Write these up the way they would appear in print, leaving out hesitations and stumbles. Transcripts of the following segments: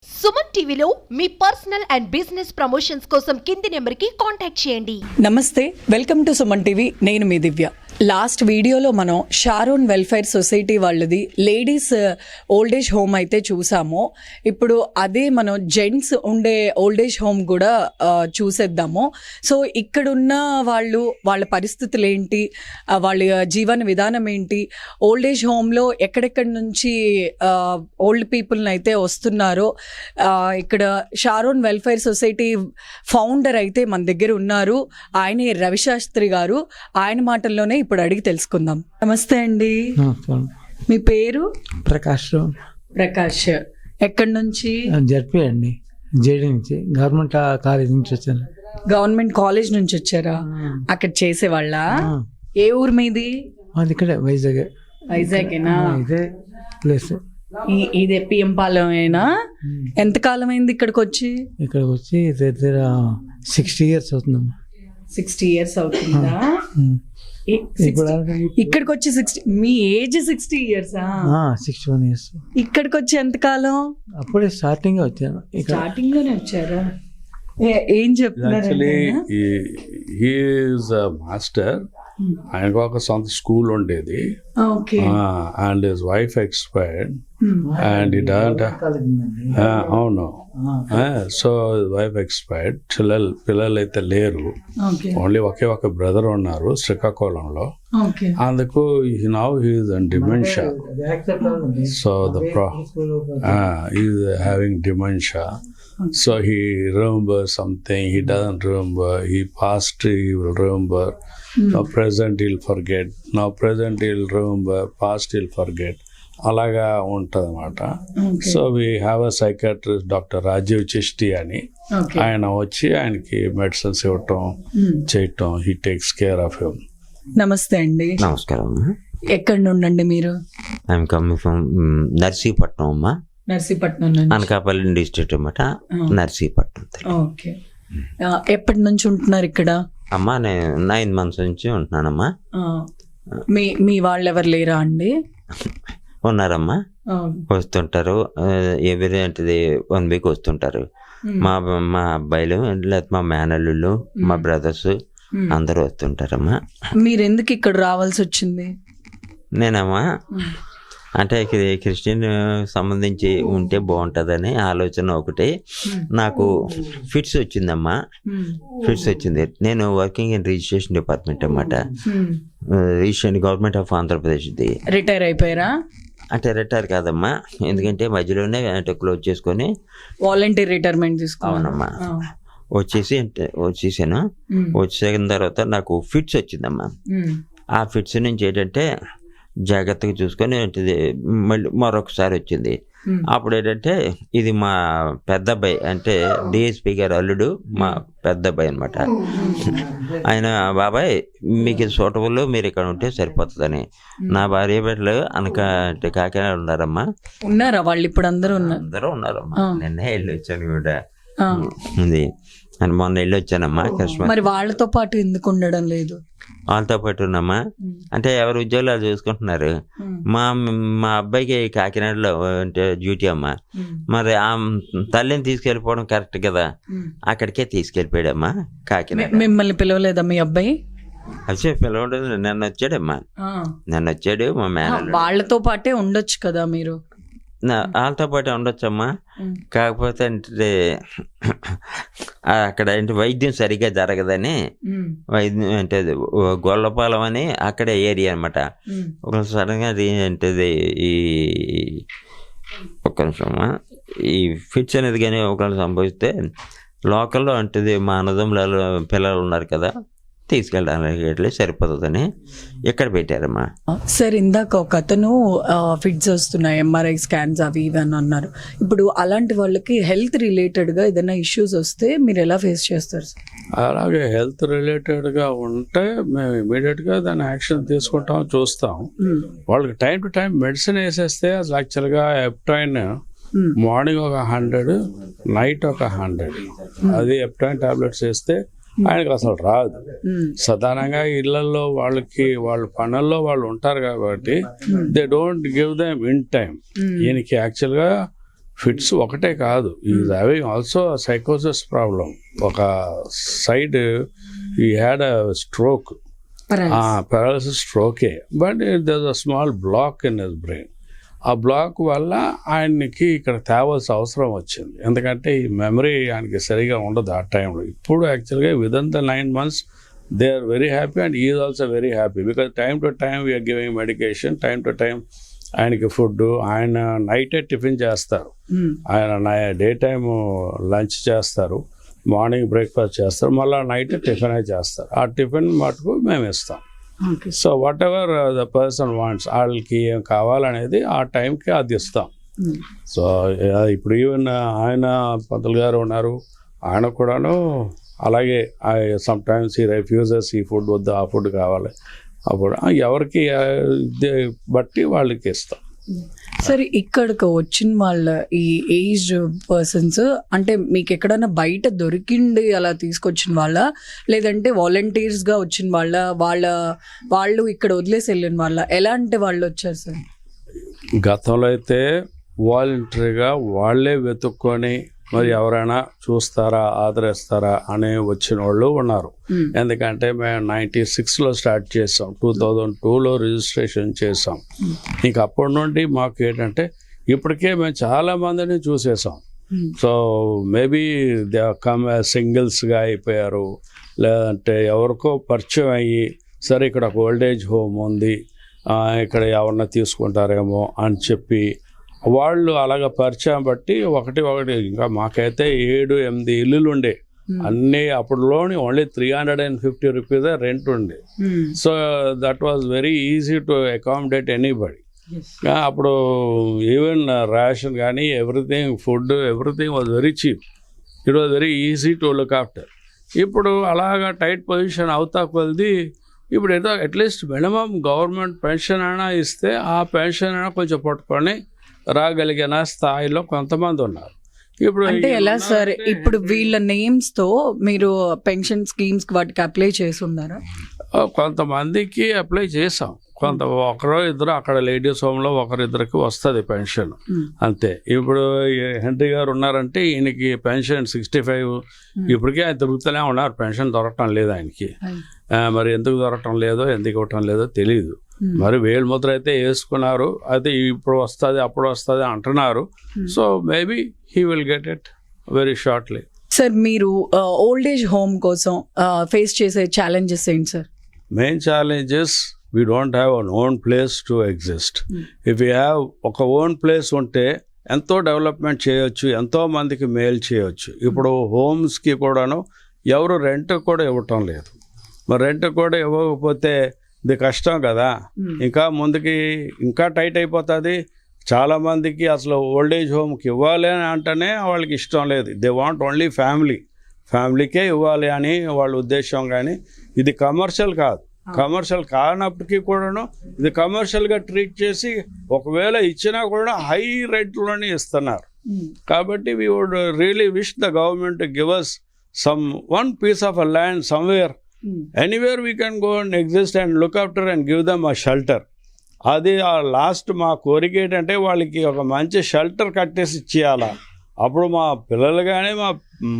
సుమన్ టీవీలో మీ personal and business promotions కోసం కింది నెంబర్కి కాంటాక్ట్ చేయండి. నమస్తే, వెల్కమ్ టు సుమన్ టీవీ. నేను మీ దివ్య. లాస్ట్ వీడియోలో మనం షారోన్ వెల్ఫేర్ సొసైటీ వాళ్ళది లేడీస్ ఓల్డేజ్ హోమ్ అయితే చూసాము. ఇప్పుడు అదే మనం జెంట్స్ ఉండే ఓల్డేజ్ హోమ్ కూడా చూసేద్దాము. సో ఇక్కడున్న వాళ్ళ పరిస్థితులు ఏంటి, వాళ్ళ జీవన విధానం ఏంటి, ఓల్డేజ్ హోమ్లో ఎక్కడెక్కడి నుంచి ఓల్డ్ పీపుల్ని అయితే వస్తున్నారో, ఇక్కడ షారోన్ వెల్ఫేర్ సొసైటీ ఫౌండర్ అయితే మన దగ్గర ఉన్నారు. ఆయనే రవిశాస్త్రి గారు. ఆయన మాటల్లోనే ఇప్పుడు అడిగి తెలుసుకుందాం. నమస్తే అండి. మీ పేరు? ప్రకాష్. ఎక్కడి నుంచి? జడ్పీ అండి, జేడీ నుంచి, గవర్నమెంట్ కాలేజ్ నుంచి వచ్చాను. గవర్నమెంట్ కాలేజ్ నుంచి వచ్చారా? అక్కడ చేసేవాళ్ళ? ఏ ఊరు మీది? అది ఇక్కడే వైజాగేనా? ఇదే ప్లేస్. ఇదే పిఎం పాలెమేనా? ఎంతకాలం అయింది ఇక్కడికి వచ్చి? ఇక్కడికి వచ్చి దగ్గర 60 years అవుతుందమ్మా. 60 years అవుతుందా? ఇక్కడికి వచ్చి 60. మీ ఏజ్ 60 years? 61 years. ఇక్కడికి వచ్చి ఎంతకాలం? అప్పుడే స్టార్టింగ్ వచ్చాను. స్టార్టింగ్ లోనే వచ్చారా? ఏం చెప్తున్నారు? He is master. ఆయనకు ఒక సొంత స్కూల్ ఉండేది, and his wife expired, and ఈ డజంట్. అవును, సో వైఫ్ ఎక్స్పైర్డ్. పిల్లలు అయితే లేరు, ఓన్లీ ఒకే ఒక బ్రదర్ ఉన్నారు శ్రీకాకుళంలో. అందుకు now he is in dementia. So is having dementia. So he remembers something, he doesn't remember, he past he will remember, now present he'll forget, now present he'll remember, past he'll forget. అలాగా ఉంటుంది అన్నమాట. So we have a psychiatrist doctor Rajiv Chishti అని. ఆయన వచ్చి ఆయనకి medicines ఇవ్వటం చేయటం, he takes care of him. నమస్తే అండి. నమస్కారం. ఎక్కడి నుండి మీరు? ఐఎమ్ కమింగ్ ఫ్రమ్ నర్సీపట్నం అమ్మా. నర్సీపట్నం, అనకాపల్లి డిస్ట్రిక్ట్ అన్నమాట. నర్సీపట్నం. ఓకే. ఎప్పటి నుంచి ఉంటున్నారు ఇక్కడ? అమ్మా నేను 9 months నుంచి ఉంటున్నానమ్మా. మీ వాళ్ళు ఎవరు లేరా అండి? ఉన్నారమ్మా, వస్తుంటారు. ఎవరి అంటే 1 week వస్తుంటారు. మా అబ్బాయిలు, లేకపోతే మా మేనల్లుళ్ళు, మా బ్రదర్స్ అందరూ వస్తుంటారమ్మా. మీరు ఎందుకు ఇక్కడ రావాల్సి వచ్చింది? నేనమ్మా అంటే క్రిస్టియన్ సంబంధించి ఉంటే బాగుంటుందని ఆలోచన ఒకటి. నాకు ఫిట్స్ వచ్చిందమ్మా. ఫిట్స్ వచ్చింది. నేను వర్కింగ్ ఇన్ రిజిస్ట్రేషన్ డిపార్ట్మెంట్ అన్నమాట. రిజిస్ట్రేషన్ గవర్నమెంట్ ఆఫ్ ఆంధ్రప్రదేశ్ది. రిటైర్ అయిపోయారా? అంటే రిటైర్ కాదమ్మా, ఎందుకంటే మధ్యలోనే అంటే క్లోజ్ చేసుకొని వాలంటీర్ రిటైర్మెంట్ అవునమ్మా. వచ్చేసాను. వచ్చేసిన తర్వాత నాకు ఫిట్స్ వచ్చిందమ్మా. ఆ ఫిట్స్ నుంచి ఏంటంటే జాగ్రత్తగా చూసుకొని ఏంటిది మళ్ళీ మరొకసారి వచ్చింది. అప్పుడు ఏంటంటే ఇది మా పెద్ద అబ్బాయి, అంటే డిఎస్పీ గారు అల్లుడు, మా పెద్ద అబ్బాయి అనమాట. ఆయన బాబాయ్ మీకు ఇది సూటబుల్, మీరు ఇక్కడ ఉంటే సరిపోతుందని. నా భార్య బిడ్డలు అంటే కాకినాడ ఉన్నారమ్మా. ఉన్నారా వాళ్ళు? ఇప్పుడు అందరూ ఉన్నారమ్మా. నిన్న వెళ్ళి వచ్చాను కూడా ఉంది అని, మొన్న వెళ్ళి వచ్చానమ్మా. మరి వాళ్ళతో పాటు ఎందుకు ఉండడం లేదు? వాళ్ళతో పాటు ఉన్నామా అంటే ఎవరు ఉద్యోగాలు చూసుకుంటున్నారు. మా అబ్బాయికి కాకినాడలో అంటే డ్యూటీ అమ్మా. మరి ఆ తల్లిని తీసుకెళ్ళిపోవడం కరెక్ట్ కదా, అక్కడికే తీసుకెళ్ళిపోయాడమ్మా కాకినాడ. మిమ్మల్ని పిలవలేదా మీ అబ్బాయి? అసలు పిలవడం నన్ను వచ్చాడమ్మా. నన్ను వచ్చాడు మా మేనల్లుడు. వాళ్ళతో పాటే ఉండొచ్చు కదా మీరు? వాళ్ళతో పాటు ఉండొచ్చమ్మా. కాకపోతే అంటే అక్కడ అంటే వైద్యం సరిగ్గా జరగదని, వైద్యం అంటే గొల్లపాలెం అని అక్కడే ఏరియా అనమాట. ఒక సడన్గా అంటే ఈ ఒక్క నిమిషమ్మా, ఈ ఫిట్స్ అనేది కానీ ఒకళ్ళు సంభవిస్తే లోకల్లో అంటే మా అన్నదమ్ముల పిల్లలు ఉన్నారు కదా, తీసుకెళ్ళడానికి సరిపోతుందని ఇక్కడ పెట్టారమ్మా. సార్, ఇందాక ఒక అతను ఫిట్స్ వస్తున్నాయి, ఎంఆర్ఐ స్కాన్స్ అవి ఇవి అని అన్నారు. ఇప్పుడు అలాంటి వాళ్ళకి హెల్త్ రిలేటెడ్గా ఏదైనా ఇష్యూస్ వస్తే మీరు ఎలా ఫేస్ చేస్తారు సార్? అలాగే హెల్త్ రిలేటెడ్గా ఉంటే మేము ఇమీడియట్గా దాన్ని యాక్షన్ తీసుకుంటాం, చూస్తాం. వాళ్ళకి టైం టు టైం మెడిసిన్ వేసేస్తే యాక్చువల్గా ఎప్టైన్ మార్నింగ్ ఒక 100, నైట్ ఒక 100, అది ఎప్టైన్ టాబ్లెట్స్ వేస్తే ఆయనకు అసలు రాదు. సాధారణంగా ఇళ్లలో వాళ్ళ పనుల్లో వాళ్ళు ఉంటారు కాబట్టి they don't give them in time. ఈయనకి యాక్చువల్గా ఫిట్స్ ఒకటే కాదు, ఈజ్ హ్యావింగ్ ఆల్సో సైకోసిస్ ప్రాబ్లం. ఒక side he had a stroke, paralysis స్ట్రోకే, but there a small block in his brain. ఆ బ్లాక్ వల్ల ఆయనకి ఇక్కడ తేవాల్సిన అవసరం వచ్చింది, ఎందుకంటే ఈ మెమరీ ఆయనకి సరిగా ఉండదు ఆ టైంలో. ఇప్పుడు యాక్చువల్గా within the 9 months they are very happy and is also very happy, because time to time we are giving medication, time to time ఆయనకి ఫుడ్. ఆయన నైటే టిఫిన్ చేస్తారు, ఆయన డే టైమ్ లంచ్ చేస్తారు, మార్నింగ్ బ్రేక్ఫాస్ట్ చేస్తారు, మళ్ళీ నైట్ టిఫిన్ చేస్తారు. ఆ టిఫిన్ మటుకు మేము ఇస్తాం. So what ever the person wants, వాళ్ళకి ఏం కావాలనేది ఆ టైంకి అది ఇస్తాం. సో ఇప్పుడు ఈవెన్ ఆయన పంతులు గారు ఉన్నారు, ఆయన కూడాను అలాగే సమ్ టైమ్స్ ఈ రెఫ్యూజెస్, ఈ ఫుడ్ వద్దు, ఆ ఫుడ్ కావాలి, అప్పుడు ఎవరికి బట్టి వాళ్ళకి ఇస్తాం. సరే, ఇక్కడికి వచ్చిన వాళ్ళ ఈ ఏజ్ పర్సన్స్ అంటే మీకు ఎక్కడైనా బయట దొరికింది అలా తీసుకొచ్చిన వాళ్ళ, లేదంటే వాలంటీర్స్గా వచ్చిన వాళ్ళు ఇక్కడ వదిలేసి వెళ్ళిన వాళ్ళ, ఎలాంటి వాళ్ళు వచ్చారు సార్? గతంలో అయితే వాలంటరీగా వాళ్ళే వెతుక్కొని మరి ఎవరైనా చూస్తారా, ఆదరిస్తారా అని వచ్చిన వాళ్ళు ఉన్నారు. ఎందుకంటే మేము 96లో స్టార్ట్ చేసాం, 2002లో రిజిస్ట్రేషన్ చేసాం. ఇంక అప్పటి నుండి మాకు ఏంటంటే ఇప్పటికే మేము చాలా మందిని చూసేసాం. సో మేబీ దే కమ్ సింగిల్స్గా అయిపోయారు, లేదంటే ఎవరికో పరిచయం అయ్యి సరే ఇక్కడ ఒక ఓల్డేజ్ హోమ్ ఉంది, ఇక్కడ ఎవరన్నా తీసుకుంటారేమో అని చెప్పి వాళ్ళు అలాగ పరిచయం బట్టి ఒకటి ఇంకా మాకైతే 7-8 ఇల్లులు ఉండే, అన్నీ అప్పుడులోని ఓన్లీ 350 రూపీస్ రెంట్ ఉండే. So that was very easy to accommodate anybody. అప్పుడు ఈవెన్ రేషన్ కానీ everything, food, everything was very cheap. It was very easy to look after. ఇప్పుడు అలాగా టైట్ పొజిషన్ అవుతా కొద్ది ఇప్పుడు ఏదో అట్లీస్ట్ మినిమం గవర్నమెంట్ పెన్షన్ అయినా ఇస్తే ఆ పెన్షన్ అయినా కొంచెం పట్టుకొని రాగలిగిన స్థాయిలో కొంతమంది ఉన్నారు. ఇప్పుడు అంటే ఎలా సార్, ఇప్పుడు వీళ్ళ నేమ్స్ తో మీరు పెన్షన్ స్కీమ్స్ వాటికి అప్లై చేసి ఉన్నారా? కొంతమందికి అప్లై చేసాం, ఒకరో ఇద్దరు అక్కడ లేడీస్ హోమ్లో ఒకరిద్దరికి వస్తుంది పెన్షన్ అంతే. ఇప్పుడు హెన్రీ గారు ఉన్నారంటే ఈయనకి పెన్షన్ 65, ఇప్పటికే ఆయన తిరుగుతూనే ఉన్నారు, పెన్షన్ దొరకటం లేదు ఆయనకి. మరి ఎందుకు దొరకటం లేదో, ఎందుకు ఇవ్వటం లేదో తెలియదు. మరి వేలు ముద్ర అయితే వేసుకున్నారు, అయితే ఇప్పుడు వస్తుంది అప్పుడు వస్తుంది అంటున్నారు. So maybe he will get it very shortly. Sir, మీరు ఓల్డ్ ఏజ్ హోమ్ కోసం ఫేస్ చేసే ఛాలెంజెస్ ఏంటి sir? Main challenges, we don't have an own place to exist. If you have ఒక ఓన్ ప్లేస్ ఉంటే ఎంతో డెవలప్మెంట్ చేయొచ్చు, ఎంతో మందికి మేలు చేయొచ్చు. ఇప్పుడు హోమ్స్కి కూడాను ఎవరు రెంట్ కూడా ఇవ్వటం లేదు. మరి రెంట్ కూడా ఇవ్వకపోతే ఇది కష్టం కదా, ఇంకా ముందుకి ఇంకా టైట్ అయిపోతుంది. చాలామందికి అసలు ఓల్డేజ్ హోమ్కి ఇవ్వాలి అని అంటేనే వాళ్ళకి ఇష్టం లేదు. దే వాంట్ ఓన్లీ ఫ్యామిలీకే ఇవ్వాలి అని వాళ్ళ ఉద్దేశం. కానీ ఇది కమర్షియల్ కాదు, కమర్షియల్ కానప్పటికీ కూడాను ఇది కమర్షియల్గా ట్రీట్ చేసి ఒకవేళ ఇచ్చినా కూడా హై రేట్లోనే ఇస్తున్నారు. కాబట్టి we would really wish the government to give us some one piece of a land somewhere, anywhere we can go and exist and look after and give them a shelter. అది ఆ last మా కోరిక ఏంటంటే వాళ్ళకి ఒక మంచి shelter కట్టేసి ఇచ్చేయాలా. అప్పుడు మా పిల్లలు కానీ మా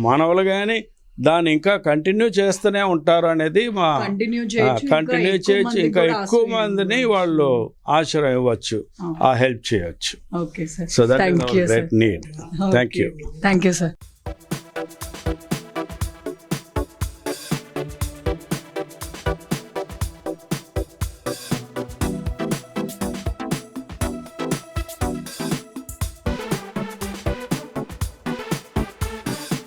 మనవలు కానీ దాన్ని ఇంకా కంటిన్యూ చేస్తూనే ఉంటారు అనేది మా కంటిన్యూ చేయొచ్చు, ఇంకా ఎక్కువ మందిని వాళ్ళు ఆశ్రయం ఇవ్వచ్చు, ఆ హెల్ప్ చేయొచ్చు. So that is our great need. Thank you sir.